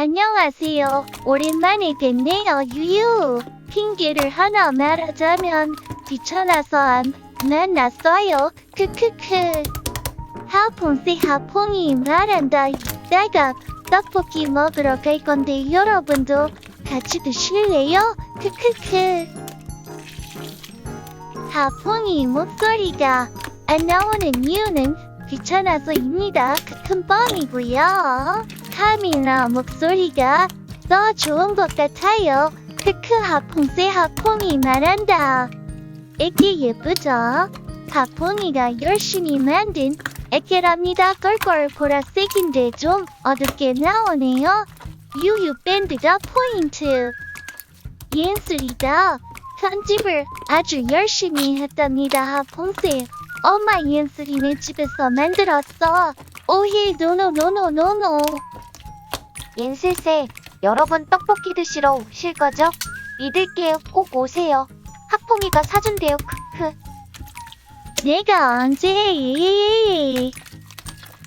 안녕하세요. 오랜만에 뵙네요. 유유. 핑계를 하나 말하자면 귀찮아서 안 만났어요. 크크크. 하퐁이 말한다. 내가 떡볶이 먹으러 갈 건데 여러분도 같이 드실래요? 크크크. 하퐁이 목소리가 안 나오는 이유는 귀찮아서입니다. 큰 뻥이고요. 카미나 목소리가 더 좋은 것 같아요. 크크. 하퐁이 말한다. 애기 예쁘죠? 하퐁이가 열심히 만든 애기랍니다. 껄껄 보라색인데 좀 어둡게 나오네요. 유유 밴드가 포인트. 예술이다. 편집을 아주 열심히 했답니다. 하퐁쌤. 엄마 예술이네 집에서 만들었어. 오히 노노노노노노. 옌슬쌤, 여러분 떡볶이 드시러 오실 거죠? 믿을게요. 꼭 오세요. 하퐁이가 사준대요. 크크. 내가 언제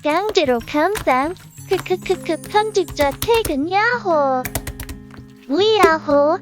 강제로 감상. 크크크크. 편집자 퇴근 야호. 우야호.